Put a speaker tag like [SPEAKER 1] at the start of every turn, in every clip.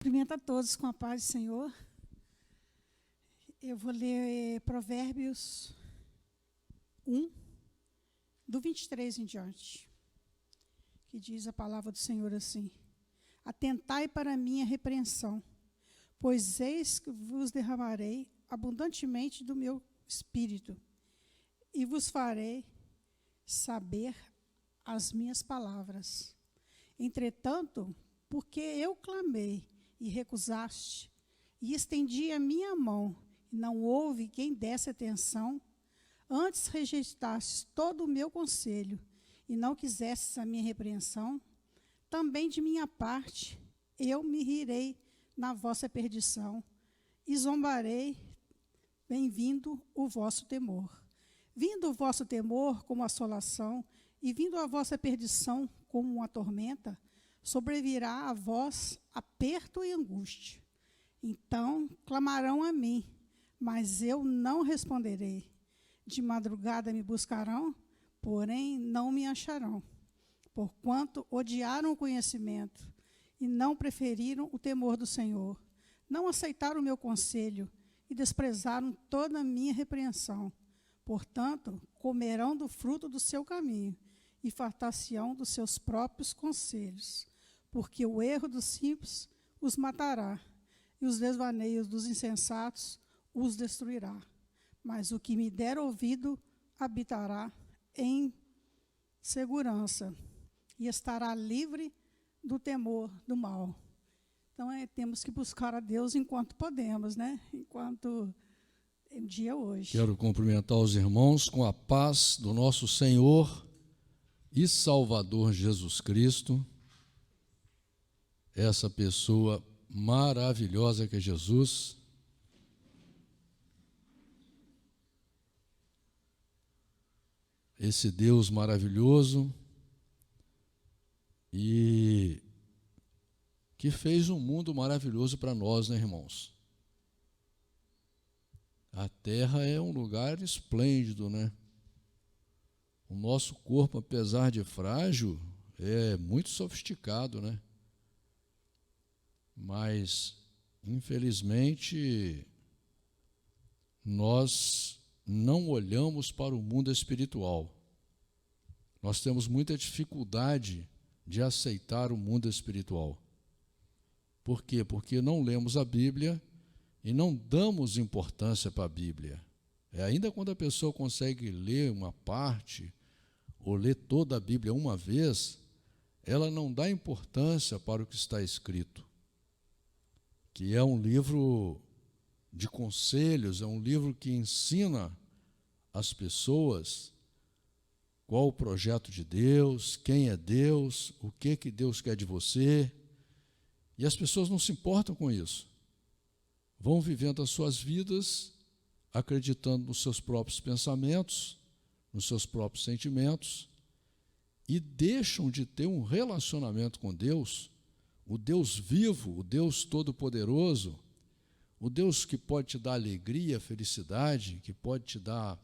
[SPEAKER 1] Cumprimento a todos com a paz do Senhor. Eu vou ler Provérbios 1, do 23 em diante, que diz a palavra do Senhor assim: Atentai para a minha repreensão, pois eis que vos derramarei abundantemente do meu espírito, e vos farei saber as minhas palavras. Entretanto, porque eu clamei e recusaste, e estendi a minha mão, e não houve quem desse atenção, antes rejeitastes todo o meu conselho, e não quisestes a minha repreensão, também de minha parte eu me rirei na vossa perdição, e zombarei, bem-vindo o vosso temor. Vindo o vosso temor como assolação, e vindo a vossa perdição como uma tormenta, sobrevirá a vós aperto e angústia. Então clamarão a mim, mas eu não responderei. De madrugada me buscarão, porém não me acharão. Porquanto odiaram o conhecimento e não preferiram o temor do Senhor. Não aceitaram o meu conselho e desprezaram toda a minha repreensão. Portanto, comerão do fruto do seu caminho e fartar-se-ão dos seus próprios conselhos. Porque o erro dos simples os matará, e os desvaneios dos insensatos os destruirá. Mas o que me der ouvido habitará em segurança, e estará livre do temor do mal. Então, temos que buscar a Deus enquanto podemos, né? Enquanto é o dia hoje.
[SPEAKER 2] Quero cumprimentar os irmãos com a paz do nosso Senhor e Salvador Jesus Cristo, essa pessoa maravilhosa que é Jesus. Esse Deus maravilhoso e que fez um mundo maravilhoso para nós, né, irmãos? A terra é um lugar esplêndido, né? O nosso corpo, apesar de frágil, é muito sofisticado, né? Mas, infelizmente, nós não olhamos para o mundo espiritual. Nós temos muita dificuldade de aceitar o mundo espiritual. Por quê? Porque não lemos a Bíblia e não damos importância para a Bíblia. Ainda quando a pessoa consegue ler uma parte ou ler toda a Bíblia uma vez, ela não dá importância para o que está escrito, que é um livro de conselhos, é um livro que ensina as pessoas qual o projeto de Deus, quem é Deus, o que Deus quer de você. E as pessoas não se importam com isso. Vão vivendo as suas vidas, acreditando nos seus próprios pensamentos, nos seus próprios sentimentos, e deixam de ter um relacionamento com Deus, o Deus vivo, o Deus todo-poderoso, o Deus que pode te dar alegria, felicidade, que pode te dar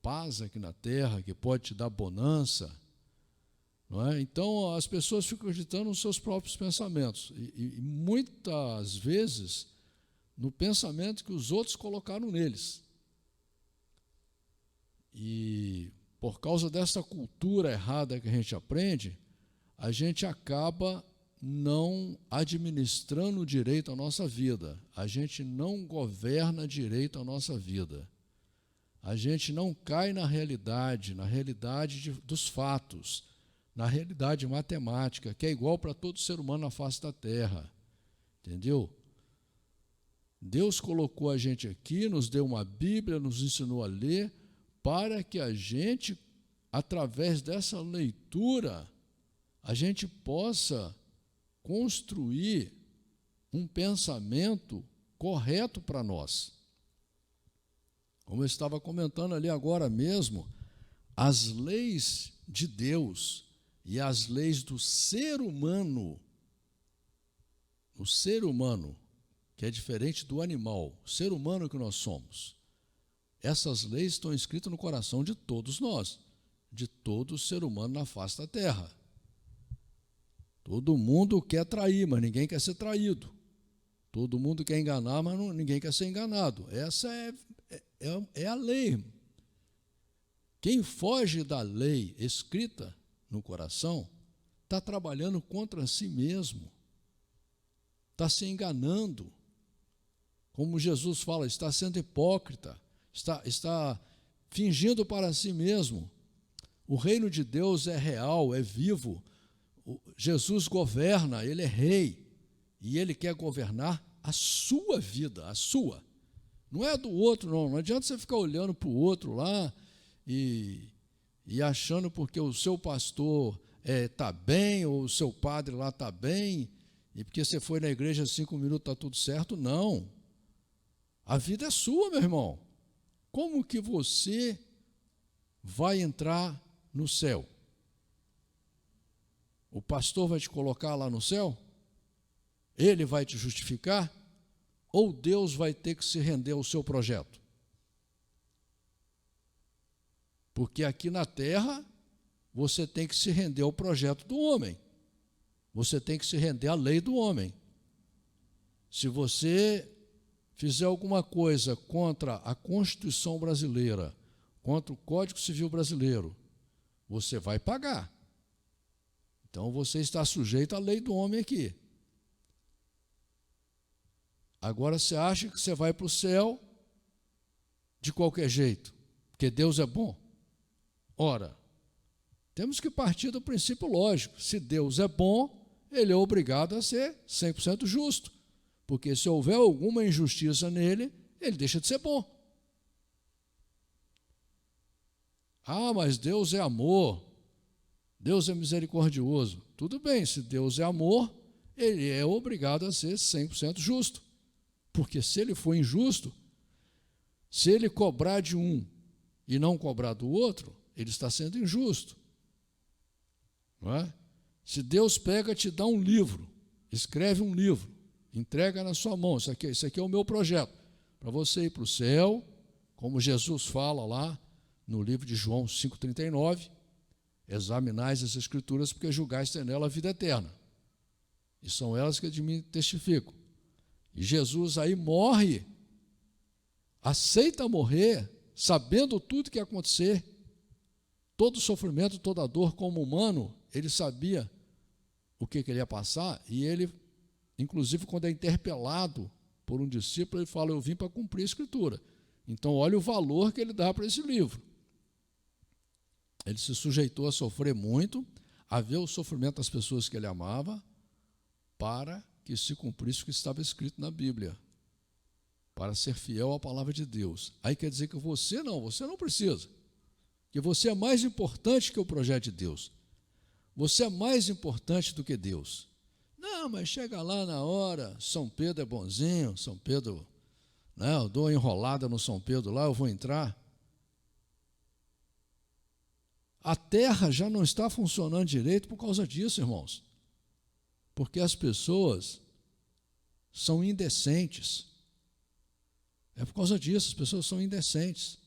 [SPEAKER 2] paz aqui na terra, que pode te dar bonança, não é? Então, as pessoas ficam acreditando nos seus próprios pensamentos, e muitas vezes no pensamento que os outros colocaram neles. E por causa dessa cultura errada que a gente aprende, a gente acaba não administrando direito a nossa vida, a gente não governa direito a nossa vida, a gente não cai na realidade dos fatos, na realidade matemática, que é igual para todo ser humano na face da terra, entendeu? Deus colocou a gente aqui, nos deu uma Bíblia, nos ensinou a ler, para que a gente, através dessa leitura, a gente possa construir um pensamento correto para nós. Como eu estava comentando ali agora mesmo, as leis de Deus e as leis do ser humano, o ser humano, que é diferente do animal, o ser humano que nós somos, essas leis estão escritas no coração de todos nós, de todo ser humano na face da terra. Todo mundo quer trair, mas ninguém quer ser traído. Todo mundo quer enganar, mas ninguém quer ser enganado. Essa é a lei. Quem foge da lei escrita no coração está trabalhando contra si mesmo, está se enganando. Como Jesus fala, está sendo hipócrita, está fingindo para si mesmo. O reino de Deus é real, é vivo. Jesus governa, ele é rei, e ele quer governar a sua vida, a sua. Não é a do outro, não. Não adianta você ficar olhando para o outro lá e achando porque o seu pastor está bem, ou o seu padre lá está bem, e porque você foi na igreja 5 minutos está tudo certo. Não. A vida é sua, meu irmão. Como que você vai entrar no céu? O pastor vai te colocar lá no céu? Ele vai te justificar? Ou Deus vai ter que se render ao seu projeto? Porque aqui na terra, você tem que se render ao projeto do homem. Você tem que se render à lei do homem. Se você fizer alguma coisa contra a Constituição brasileira, contra o Código Civil brasileiro, você vai pagar. Então você está sujeito à lei do homem aqui. Agora você acha que você vai para o céu de qualquer jeito, porque Deus é bom? Ora, temos que partir do princípio lógico. Se Deus é bom, ele é obrigado a ser 100% justo. Porque se houver alguma injustiça nele, ele deixa de ser bom. Ah, mas Deus é amor. Deus é misericordioso. Tudo bem, se Deus é amor, ele é obrigado a ser 100% justo. Porque se ele for injusto, se ele cobrar de um e não cobrar do outro, ele está sendo injusto. Não é? Se Deus pega e te dá um livro, escreve um livro, entrega na sua mão, isso aqui é o meu projeto, para você ir para o céu, como Jesus fala lá no livro de João 5,39, examinais as Escrituras, porque julgais ter nela a vida eterna. E são elas que de mim testificam. E Jesus aí morre, aceita morrer, sabendo tudo que ia acontecer, todo o sofrimento, toda a dor como humano, ele sabia o que ele ia passar, e ele, inclusive, quando é interpelado por um discípulo, ele fala, eu vim para cumprir a Escritura. Então, olha o valor que ele dá para esse livro. Ele se sujeitou a sofrer muito, a ver o sofrimento das pessoas que ele amava, para que se cumprisse o que estava escrito na Bíblia, para ser fiel à palavra de Deus. Aí quer dizer que você não precisa, que você é mais importante que o projeto de Deus. Você é mais importante do que Deus. Não, mas chega lá na hora, São Pedro é bonzinho, São Pedro, né, eu dou uma enrolada no São Pedro lá, eu vou entrar. A terra já não está funcionando direito por causa disso, irmãos. Porque as pessoas são indecentes. É por causa disso, as pessoas são indecentes.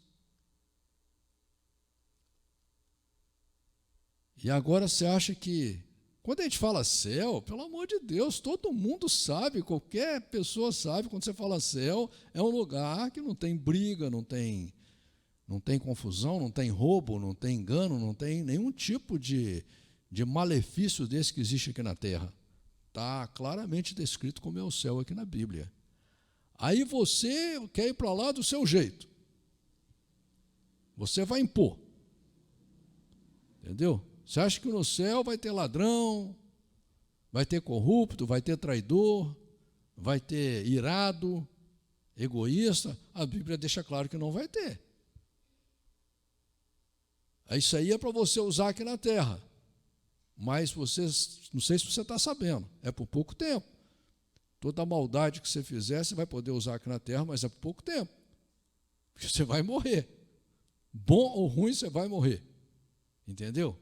[SPEAKER 2] E agora você acha que, quando a gente fala céu, pelo amor de Deus, todo mundo sabe, qualquer pessoa sabe, quando você fala céu, é um lugar que não tem briga, não tem confusão, não tem roubo, não tem engano, não tem nenhum tipo de malefício desse que existe aqui na terra. Está claramente descrito como é o céu aqui na Bíblia. Aí você quer ir para lá do seu jeito. Você vai impor. Entendeu? Você acha que no céu vai ter ladrão, vai ter corrupto, vai ter traidor, vai ter irado, egoísta? A Bíblia deixa claro que não vai ter. Isso aí é para você usar aqui na terra. Mas você, não sei se você está sabendo, é por pouco tempo. Toda a maldade que você fizer, você vai poder usar aqui na terra, mas é por pouco tempo. Porque você vai morrer. Bom ou ruim, você vai morrer. Entendeu?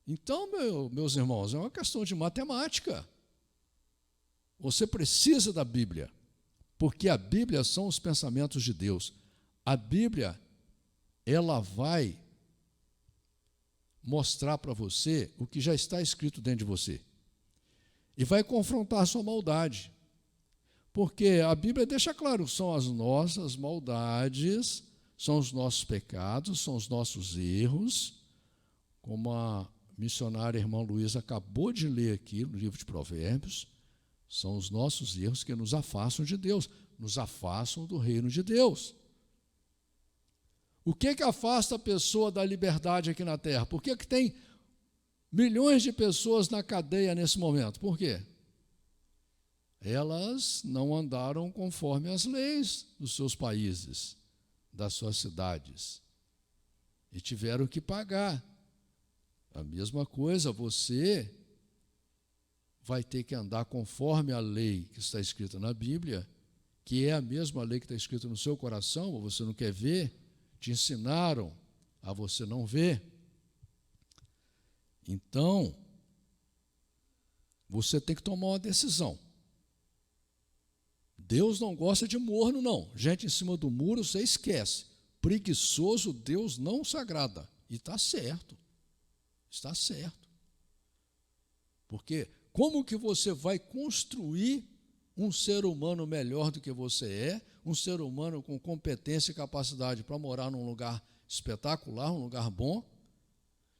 [SPEAKER 2] Então, meus irmãos, é uma questão de matemática. Você precisa da Bíblia, porque a Bíblia são os pensamentos de Deus. A Bíblia, ela vai mostrar para você o que já está escrito dentro de você. E vai confrontar a sua maldade. Porque a Bíblia deixa claro, são as nossas maldades, são os nossos pecados, são os nossos erros, como a missionária irmã Luísa acabou de ler aqui no livro de Provérbios, são os nossos erros que nos afastam de Deus, nos afastam do reino de Deus. O que afasta a pessoa da liberdade aqui na terra? Por que tem milhões de pessoas na cadeia nesse momento? Por quê? Elas não andaram conforme as leis dos seus países, das suas cidades, e tiveram que pagar. A mesma coisa, você vai ter que andar conforme a lei que está escrita na Bíblia, que é a mesma lei que está escrita no seu coração, ou você não quer ver, te ensinaram a você não ver. Então, você tem que tomar uma decisão. Deus não gosta de morno, não. Gente em cima do muro, você esquece. Preguiçoso, Deus não se agrada. E está certo. Está certo. Porque como que você vai construir um ser humano melhor do que você é, um ser humano com competência e capacidade para morar num lugar espetacular, um lugar bom,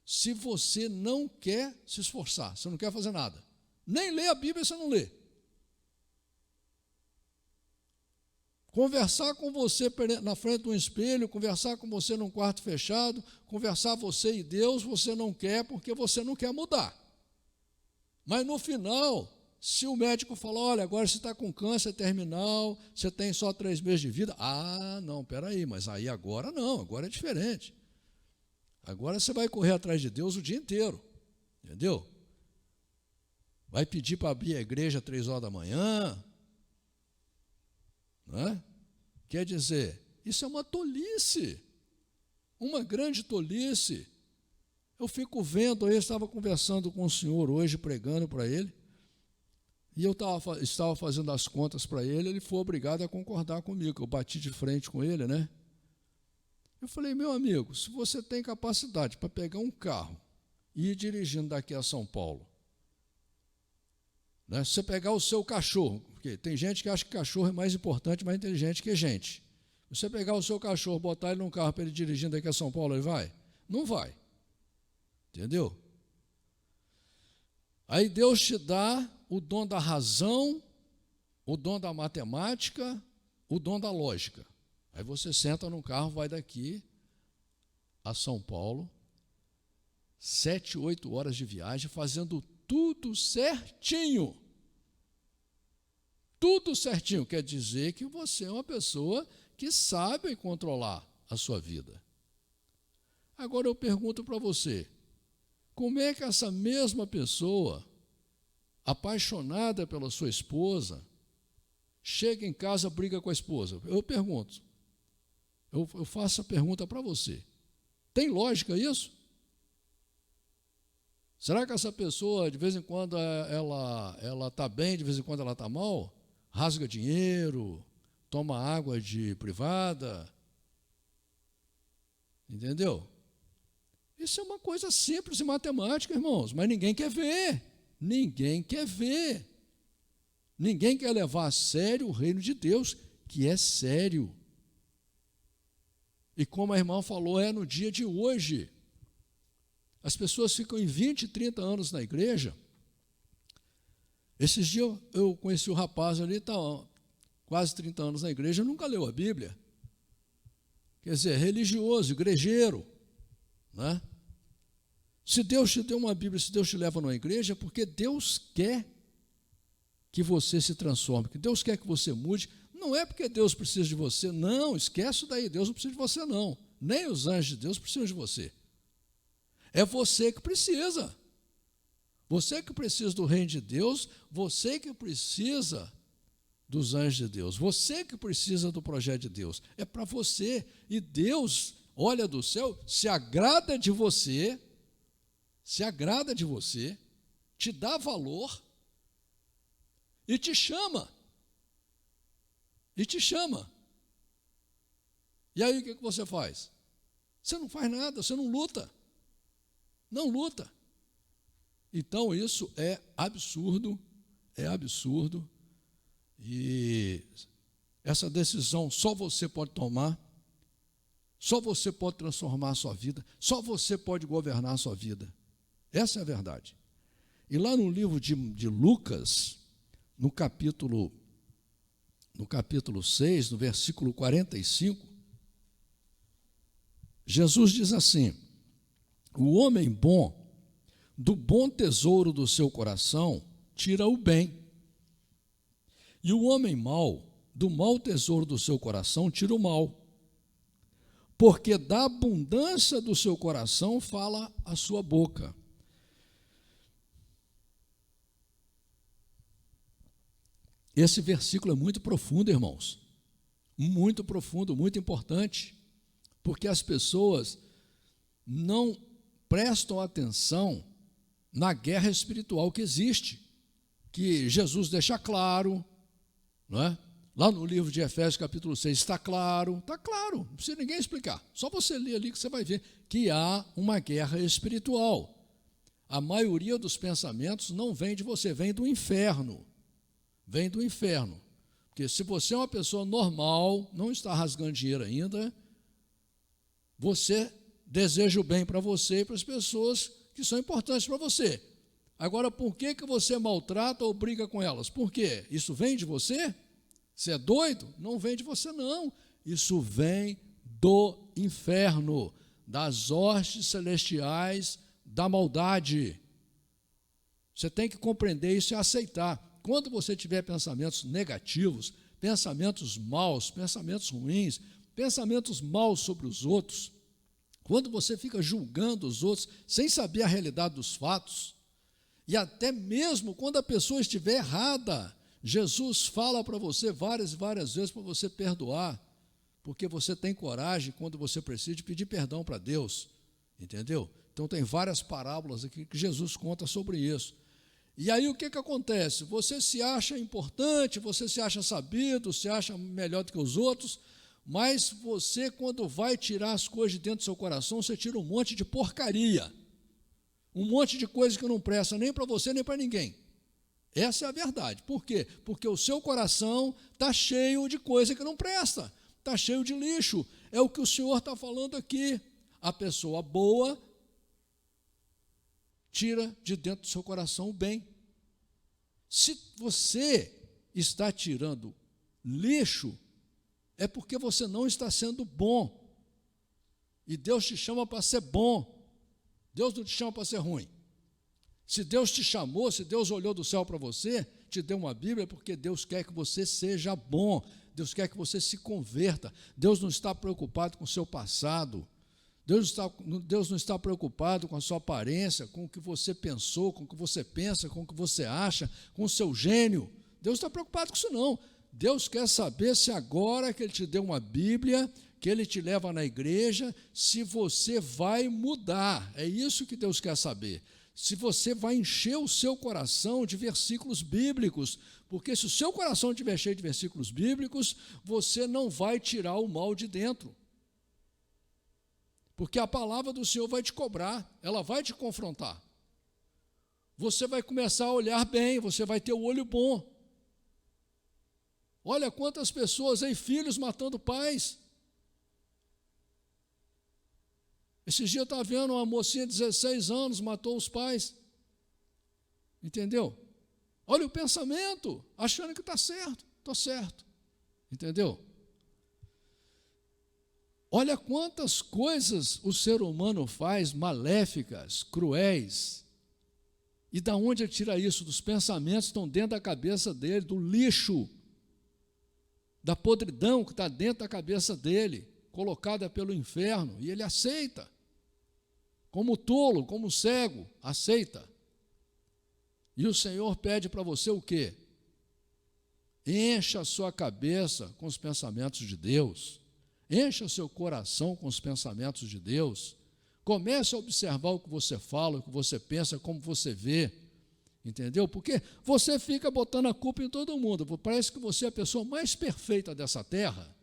[SPEAKER 2] se você não quer se esforçar, você não quer fazer nada? Nem ler a Bíblia você não lê. Conversar com você na frente de um espelho, conversar com você num quarto fechado, conversar você e Deus, você não quer porque você não quer mudar. Mas no final, se o médico falar, olha, agora você está com câncer terminal, você tem só 3 meses de vida, não, peraí, mas aí agora não, agora é diferente. Agora você vai correr atrás de Deus o dia inteiro, entendeu? Vai pedir para abrir a igreja 3 horas da manhã, não é? Quer dizer, isso é uma tolice, uma grande tolice. Eu fico vendo, eu estava conversando com o senhor hoje, pregando para ele, e eu estava fazendo as contas para ele, ele foi obrigado a concordar comigo, eu bati de frente com ele, né? Eu falei, meu amigo, se você tem capacidade para pegar um carro e ir dirigindo daqui a São Paulo, né? Se você pegar o seu cachorro, porque tem gente que acha que cachorro é mais importante, mais inteligente que gente. Se você pegar o seu cachorro, botar ele num carro para ele dirigindo daqui a São Paulo, ele vai? Não vai. Entendeu? Aí Deus te dá o dom da razão, o dom da matemática, o dom da lógica. Aí você senta num carro, vai daqui a São Paulo, 7, 8 horas de viagem, fazendo tudo certinho. Tudo certinho. Quer dizer que você é uma pessoa que sabe controlar a sua vida. Agora eu pergunto para você, como é que essa mesma pessoa, apaixonada pela sua esposa, chega em casa, briga com a esposa? Eu pergunto, eu faço a pergunta para você. Tem lógica isso? Será que essa pessoa, de vez em quando, ela está bem, de vez em quando ela está mal? Rasga dinheiro, toma água de privada? Entendeu? Isso é uma coisa simples e matemática, irmãos, mas ninguém quer ver. Ninguém quer ver. Ninguém quer levar a sério o reino de Deus, que é sério. E como a irmã falou, é no dia de hoje. As pessoas ficam em 20, 30 anos na igreja. Esses dias eu conheci o rapaz ali, está quase 30 anos na igreja, nunca leu a Bíblia. Quer dizer, religioso, igrejeiro, né? Se Deus te deu uma Bíblia, se Deus te leva numa igreja, é porque Deus quer que você se transforme, que Deus quer que você mude. Não é porque Deus precisa de você, não, esquece isso daí, Deus não precisa de você, não. Nem os anjos de Deus precisam de você. É você que precisa. Você que precisa do reino de Deus, você que precisa dos anjos de Deus, você que precisa do projeto de Deus. É para você. E Deus, olha do céu, se agrada de você, te dá valor e te chama. E te chama. E aí o que você faz? Você não faz nada, você não luta. Não luta. Então isso é absurdo, E essa decisão só você pode tomar, só você pode transformar a sua vida, só você pode governar a sua vida. Essa é a verdade. E lá no livro de Lucas, no capítulo 6, no versículo 45, Jesus diz assim: o homem bom, do bom tesouro do seu coração, tira o bem. E o homem mau, do mau tesouro do seu coração, tira o mal. Porque da abundância do seu coração fala a sua boca. Esse versículo é muito profundo, irmãos. Muito profundo, muito importante. Porque as pessoas não prestam atenção na guerra espiritual que existe, que Jesus deixa claro, não é? Lá no livro de Efésios, capítulo 6, está claro, não precisa ninguém explicar, só você ler ali que você vai ver que há uma guerra espiritual. A maioria dos pensamentos não vem de você, vem do inferno, porque se você é uma pessoa normal, não está rasgando dinheiro ainda, você deseja o bem para você e para as pessoas que são importantes para você. Agora, por que você maltrata ou briga com elas? Por quê? Isso vem de você? Você é doido? Não vem de você, não. Isso vem do inferno, das hostes celestiais da maldade. Você tem que compreender isso e aceitar. Quando você tiver pensamentos negativos, pensamentos maus, pensamentos ruins, pensamentos maus sobre os outros, quando você fica julgando os outros sem saber a realidade dos fatos, e até mesmo quando a pessoa estiver errada, Jesus fala para você várias e várias vezes para você perdoar, porque você tem coragem, quando você precisa, de pedir perdão para Deus, entendeu? Então tem várias parábolas aqui que Jesus conta sobre isso. E aí o que acontece? Você se acha importante, você se acha sabido, se acha melhor do que os outros, mas você, quando vai tirar as coisas de dentro do seu coração, você tira um monte de porcaria, um monte de coisa que não presta nem para você nem para ninguém. Essa é a verdade. Por quê? Porque o seu coração está cheio de coisa que não presta, está cheio de lixo. É o que o Senhor está falando aqui. A pessoa boa tira de dentro do seu coração o bem. Se você está tirando lixo, é porque você não está sendo bom. E Deus te chama para ser bom. Deus não te chama para ser ruim. Se Deus te chamou, se Deus olhou do céu para você, te deu uma Bíblia, é porque Deus quer que você seja bom. Deus quer que você se converta. Deus não está preocupado com o seu passado. Deus não está preocupado com a sua aparência, com o que você pensou, com o que você pensa, com o que você acha, com o seu gênio. Deus está preocupado com isso não. Deus quer saber se agora que Ele te deu uma Bíblia, que Ele te leva na igreja, se você vai mudar. É isso que Deus quer saber. Se você vai encher o seu coração de versículos bíblicos, porque se o seu coração estiver cheio de versículos bíblicos, você não vai tirar o mal de dentro. Porque a palavra do Senhor vai te cobrar, ela vai te confrontar. Você vai começar a olhar bem, você vai ter o olho bom. Olha quantas pessoas aí, filhos matando pais. Esses dias eu estava vendo uma mocinha de 16 anos, matou os pais. Entendeu? Olha o pensamento, achando que está certo, estou certo. Entendeu? Olha quantas coisas o ser humano faz maléficas, cruéis. E da onde ele tira isso? Dos pensamentos que estão dentro da cabeça dele, do lixo, da podridão que está dentro da cabeça dele, colocada pelo inferno, e ele aceita. Como tolo, como cego, aceita. E o Senhor pede para você o quê? Encha a sua cabeça com os pensamentos de Deus. Encha o seu coração com os pensamentos de Deus. Comece a observar o que você fala, o que você pensa, como você vê. Entendeu? Porque você fica botando a culpa em todo mundo. Parece que você é a pessoa mais perfeita dessa terra.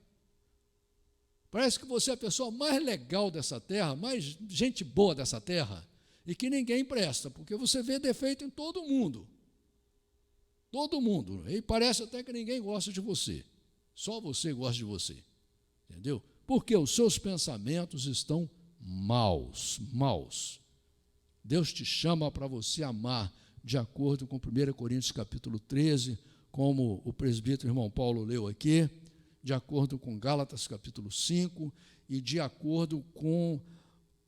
[SPEAKER 2] Parece que você é a pessoa mais legal dessa terra, mais gente boa dessa terra. E que ninguém presta, porque você vê defeito em todo mundo. Todo mundo. E parece até que ninguém gosta de você. Só você gosta de você. Entendeu? Porque os seus pensamentos estão maus. Deus te chama para você amar, de acordo com 1 Coríntios capítulo 13, como o presbítero irmão Paulo leu aqui, de acordo com Gálatas capítulo 5 e de acordo com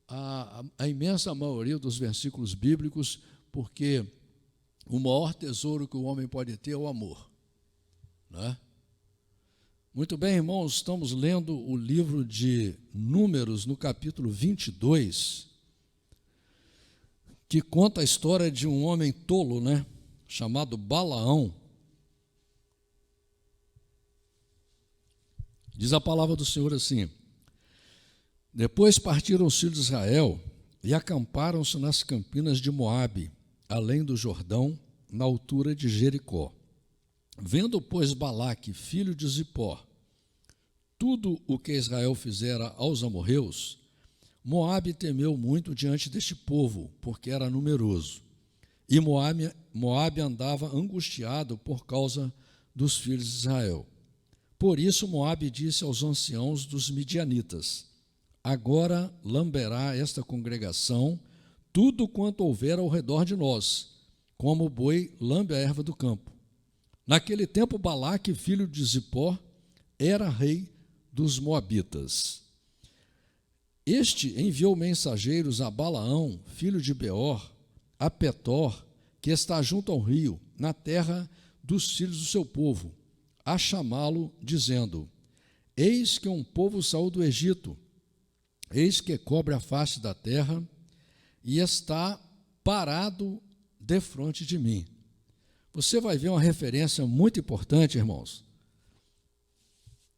[SPEAKER 2] a imensa maioria dos versículos bíblicos, porque o maior tesouro que o homem pode ter é o amor, né? Muito bem, irmãos, estamos lendo o livro de Números, no capítulo 22, que conta a história de um homem tolo, né, chamado Balaão. Diz a palavra do Senhor assim: depois partiram os filhos de Israel e acamparam-se nas campinas de Moabe, além do Jordão, na altura de Jericó. Vendo, pois, Balaque, filho de Zippor, tudo o que Israel fizera aos amorreus, Moabe temeu muito diante deste povo, porque era numeroso. E Moabe andava angustiado por causa dos filhos de Israel. Por isso Moabe disse aos anciãos dos midianitas: agora lamberá esta congregação tudo quanto houver ao redor de nós, como o boi lambe a erva do campo. Naquele tempo, Balaque, filho de Zippor, era rei dos Moabitas. Este enviou mensageiros a Balaão, filho de Beor, a Petor, que está junto ao rio, na terra dos filhos do seu povo, a chamá-lo, dizendo: eis que um povo saiu do Egito, eis que cobre a face da terra, e está parado defronte de mim. Você vai ver uma referência muito importante, irmãos,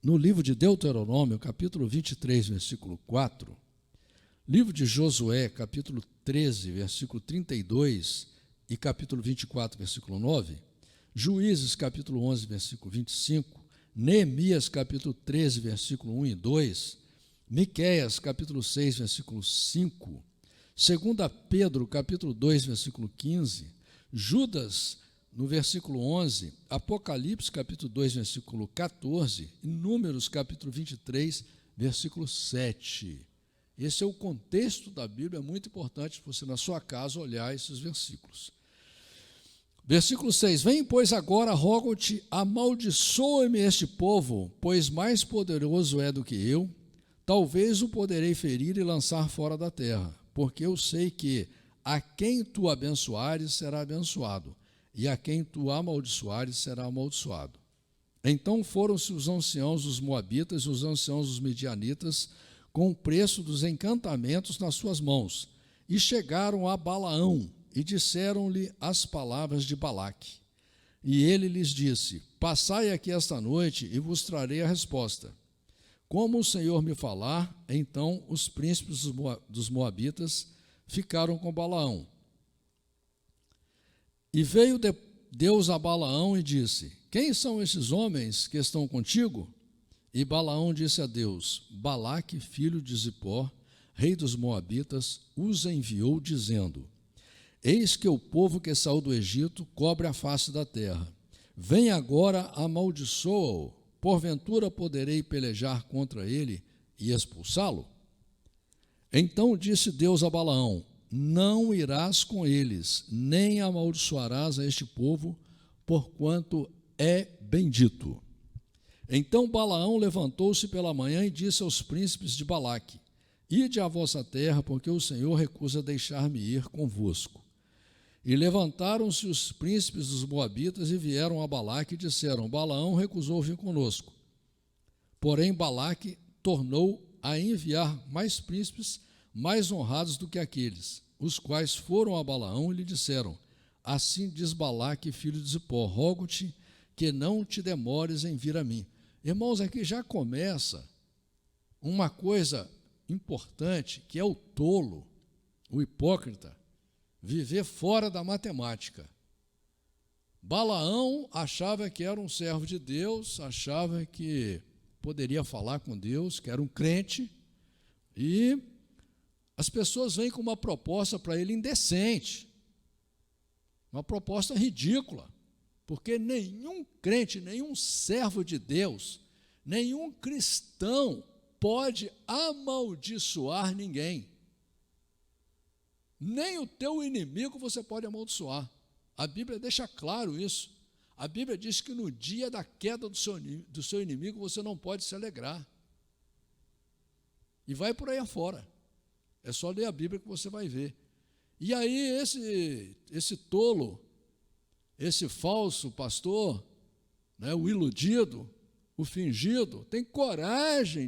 [SPEAKER 2] no livro de Deuteronômio, capítulo 23, versículo 4, livro de Josué, capítulo 13, versículo 32 e capítulo 24, versículo 9, Juízes, capítulo 11, versículo 25, Neemias, capítulo 13, versículo 1 e 2, Miqueias, capítulo 6, versículo 5, 2 Pedro, capítulo 2, versículo 15, Judas, no versículo 11, Apocalipse, capítulo 2, versículo 14, e Números, capítulo 23, versículo 7. Esse é o contexto da Bíblia, é muito importante você, na sua casa, olhar esses versículos. Versículo 6, vem, pois, agora, rogo-te, amaldiçoa-me este povo, pois mais poderoso é do que eu, talvez o poderei ferir e lançar fora da terra, porque eu sei que a quem tu abençoares será abençoado, e a quem tu amaldiçoares será amaldiçoado. Então foram-se os anciãos dos Moabitas e os anciãos dos Midianitas com o preço dos encantamentos nas suas mãos, e chegaram a Balaão, e disseram-lhe as palavras de Balaque. E ele lhes disse: passai aqui esta noite, e vos trarei a resposta. Como o Senhor me falar, então os príncipes dos Moabitas ficaram com Balaão. E veio Deus a Balaão e disse: quem são esses homens que estão contigo? E Balaão disse a Deus: Balaque, filho de Zippor, rei dos Moabitas, os enviou, dizendo: eis que o povo que saiu do Egito cobre a face da terra. Vem agora, amaldiçoa-o, porventura poderei pelejar contra ele e expulsá-lo? Então disse Deus a Balaão: não irás com eles, nem amaldiçoarás a este povo, porquanto é bendito. Então Balaão levantou-se pela manhã e disse aos príncipes de Balaque: ide à vossa terra, porque o Senhor recusa deixar-me ir convosco. E levantaram-se os príncipes dos Moabitas e vieram a Balaque e disseram: Balaão recusou vir conosco. Porém Balaque tornou a enviar mais príncipes, mais honrados do que aqueles, os quais foram a Balaão e lhe disseram: assim diz Balaque, filho de Zippor, rogo-te que não te demores em vir a mim. Irmãos, aqui já começa uma coisa importante, que é o tolo, o hipócrita, viver fora da matemática. Balaão achava que era um servo de Deus, achava que poderia falar com Deus, que era um crente, e as pessoas vêm com uma proposta para ele indecente, uma proposta ridícula. Porque nenhum crente, nenhum servo de Deus, nenhum cristão pode amaldiçoar ninguém. Nem o teu inimigo você pode amaldiçoar. A Bíblia deixa claro isso. A Bíblia diz que no dia da queda do seu inimigo você não pode se alegrar. E vai por aí afora. É só ler a Bíblia que você vai ver. E aí esse tolo, esse falso pastor, né, o iludido, o fingido, tem coragem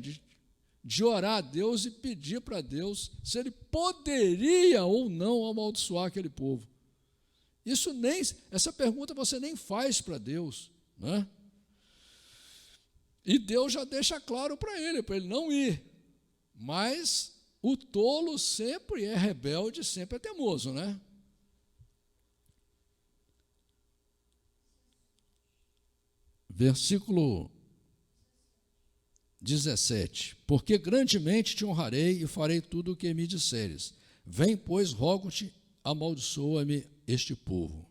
[SPEAKER 2] de orar a Deus e pedir para Deus se ele poderia ou não amaldiçoar aquele povo. Essa pergunta você nem faz para Deus, né? E Deus já deixa claro para ele não ir. Mas o tolo sempre é rebelde, sempre é teimoso, né? Versículo 17. Porque grandemente te honrarei e farei tudo o que me disseres. Vem, pois, rogo-te, amaldiçoa-me este povo.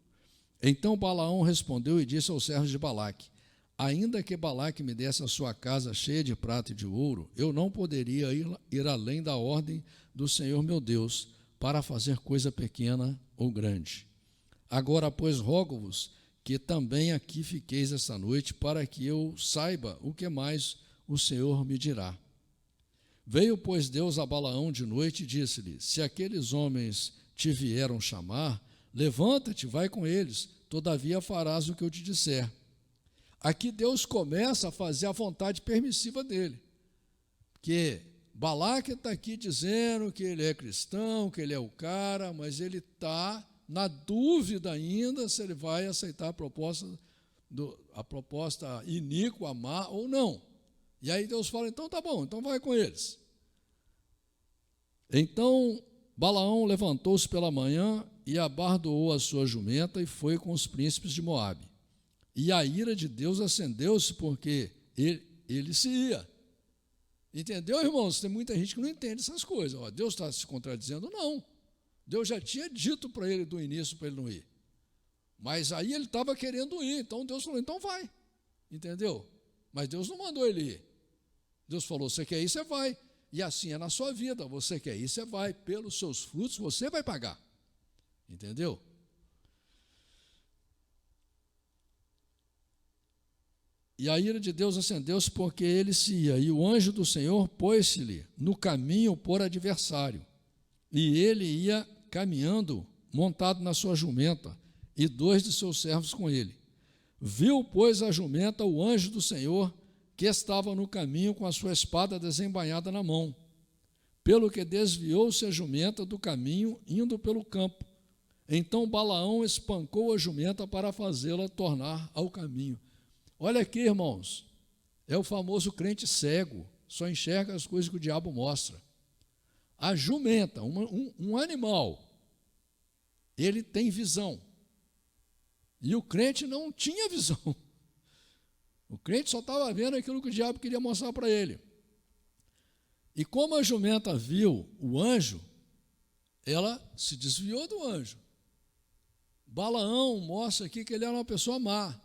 [SPEAKER 2] Então Balaão respondeu e disse aos servos de Balaque: ainda que Balaque me desse a sua casa cheia de prata e de ouro, eu não poderia ir além da ordem do Senhor meu Deus, para fazer coisa pequena ou grande. Agora, pois, rogo-vos que também aqui fiqueis esta noite, para que eu saiba o que mais o Senhor me dirá. Veio, pois, Deus a Balaão de noite e disse-lhe: se aqueles homens te vieram chamar, levanta-te, vai com eles, todavia farás o que eu te disser. Aqui Deus começa a fazer a vontade permissiva dele, porque Balaque está aqui dizendo que ele é cristão, que ele é o cara, mas ele está na dúvida ainda se ele vai aceitar a proposta iníqua, má ou não. E aí Deus fala: então tá bom, então vai com eles. Então Balaão levantou-se pela manhã e abardoou a sua jumenta e foi com os príncipes de Moabe. E a ira de Deus acendeu-se porque ele se ia. Entendeu, irmãos? Tem muita gente que não entende essas coisas. Ó, Deus está se contradizendo? Não. Deus já tinha dito para ele do início para ele não ir. Mas aí ele estava querendo ir, então Deus falou: então vai. Entendeu? Mas Deus não mandou ele ir. Deus falou: você quer ir, você vai. E assim é na sua vida. Você quer ir, você vai. Pelos seus frutos você vai pagar. Entendeu? E a ira de Deus acendeu-se porque ele se ia, e o anjo do Senhor pôs-se-lhe no caminho por adversário. E ele ia caminhando, montado na sua jumenta, e 2 de seus servos com ele. Viu, pois, a jumenta o anjo do Senhor, que estava no caminho com a sua espada desembainhada na mão. Pelo que desviou-se a jumenta do caminho, indo pelo campo. Então Balaão espancou a jumenta para fazê-la tornar ao caminho. Olha aqui, irmãos, é o famoso crente cego, só enxerga as coisas que o diabo mostra. A jumenta, um animal, ele tem visão. E o crente não tinha visão. O crente só estava vendo aquilo que o diabo queria mostrar para ele. E como a jumenta viu o anjo, ela se desviou do anjo. Balaão mostra aqui que ele era uma pessoa má,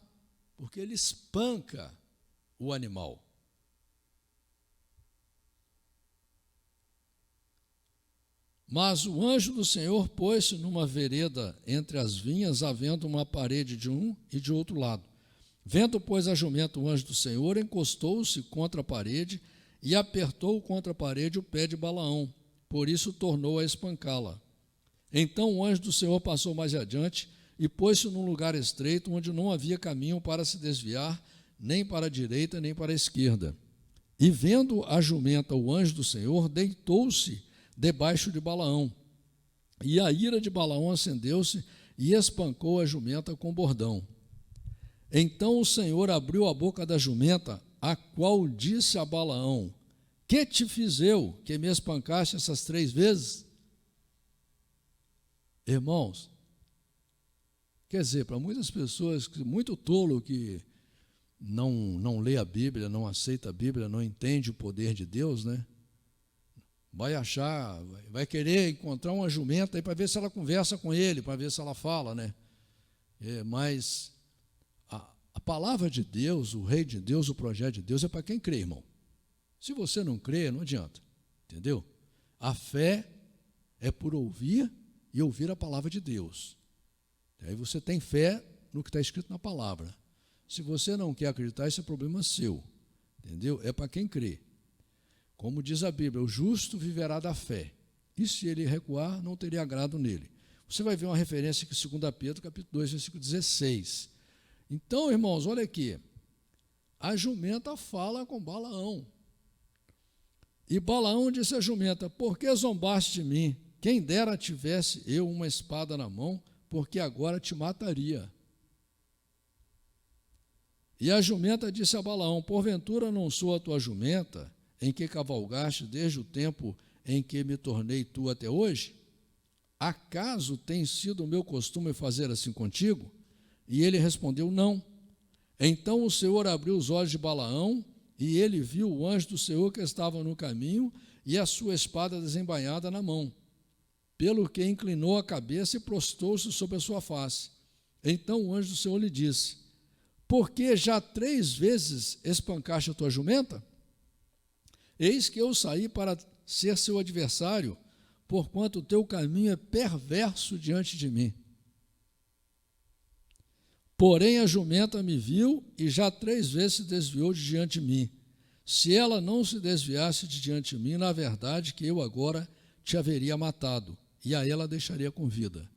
[SPEAKER 2] porque ele espanca o animal. Mas o anjo do Senhor pôs-se numa vereda entre as vinhas, havendo uma parede de um e de outro lado. Vendo, pois, a jumenta o anjo do Senhor, encostou-se contra a parede e apertou contra a parede o pé de Balaão, por isso tornou a espancá-la. Então o anjo do Senhor passou mais adiante e pôs-se num lugar estreito, onde não havia caminho para se desviar, nem para a direita, nem para a esquerda. E vendo a jumenta o anjo do Senhor, deitou-se debaixo de Balaão. E a ira de Balaão acendeu-se e espancou a jumenta com bordão. Então o Senhor abriu a boca da jumenta, a qual disse a Balaão: que te fiz eu, que me espancaste essas 3 vezes? Irmãos, quer dizer, para muitas pessoas, muito tolo que não lê a Bíblia, não aceita a Bíblia, não entende o poder de Deus, né? Vai querer encontrar uma jumenta aí para ver se ela conversa com ele, para ver se ela fala, né? Mas A palavra de Deus, o reino de Deus, o projeto de Deus é para quem crê, irmão. Se você não crê, não adianta, entendeu? A fé é por ouvir e ouvir a palavra de Deus. Aí você tem fé no que está escrito na palavra. Se você não quer acreditar, isso é problema seu, entendeu? É para quem crê. Como diz a Bíblia, o justo viverá da fé, e se ele recuar, não teria agrado nele. Você vai ver uma referência aqui em 2 Pedro, capítulo 2, versículo 16. Então, irmãos, olha aqui, a jumenta fala com Balaão. E Balaão disse à jumenta: por que zombaste de mim? Quem dera tivesse eu uma espada na mão, porque agora te mataria. E a jumenta disse a Balaão: porventura não sou a tua jumenta, em que cavalgaste desde o tempo em que me tornei tu até hoje? Acaso tem sido o meu costume fazer assim contigo? E ele respondeu: não. Então o Senhor abriu os olhos de Balaão, e ele viu o anjo do Senhor que estava no caminho, e a sua espada desembainhada na mão. Pelo que inclinou a cabeça e prostou-se sobre a sua face. Então o anjo do Senhor lhe disse: por que já 3 vezes espancaste a tua jumenta? Eis que eu saí para ser seu adversário, porquanto o teu caminho é perverso diante de mim. Porém a jumenta me viu e já 3 vezes se desviou de diante de mim. Se ela não se desviasse de diante de mim, na verdade que eu agora te haveria matado, e a ela deixaria com vida.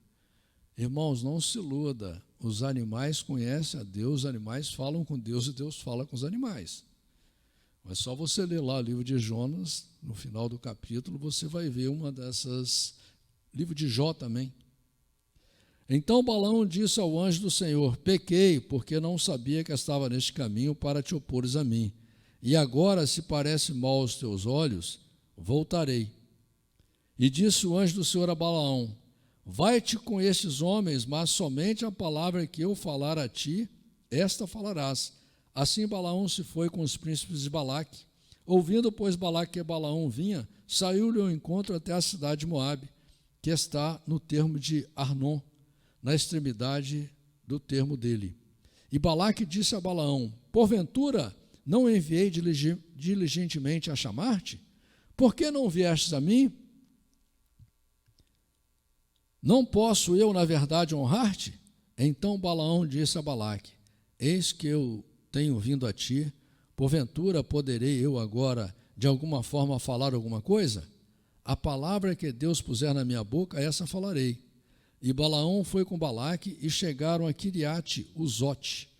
[SPEAKER 2] Irmãos, não se iluda, os animais conhecem a Deus, os animais falam com Deus e Deus fala com os animais. Mas só você ler lá o livro de Jonas, no final do capítulo, você vai ver uma dessas, livro de Jó também. Então Balaão disse ao anjo do Senhor: pequei, porque não sabia que estava neste caminho para te opores a mim. E agora, se parece mal aos teus olhos, voltarei. E disse o anjo do Senhor a Balaão: vai-te com estes homens, mas somente a palavra que eu falar a ti, esta falarás. Assim Balaão se foi com os príncipes de Balaque. Ouvindo, pois, Balaque que Balaão vinha, saiu-lhe ao encontro até a cidade de Moabe, que está no termo de Arnon, na extremidade do termo dele. E Balaque disse a Balaão: porventura não enviei diligentemente a chamar-te? Por que não viestes a mim? Não posso eu, na verdade, honrar-te? Então Balaão disse a Balaque: eis que eu tenho vindo a ti, porventura poderei eu agora de alguma forma falar alguma coisa? A palavra que Deus puser na minha boca, essa falarei. E Balaão foi com Balaque e chegaram a Quiriate-Uzote.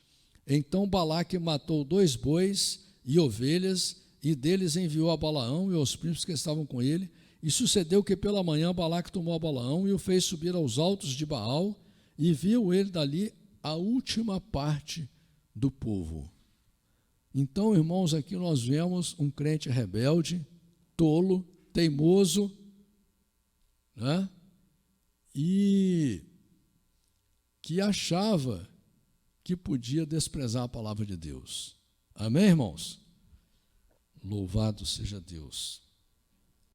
[SPEAKER 2] Então Balaque matou 2 bois e ovelhas, e deles enviou a Balaão e aos príncipes que estavam com ele. E sucedeu que pela manhã Balaque tomou a Balaão e o fez subir aos altos de Baal, e viu ele dali a última parte do povo. Então, irmãos, aqui nós vemos um crente rebelde, tolo, teimoso, né? E que achava que podia desprezar a palavra de Deus. Amém, irmãos? Louvado seja Deus.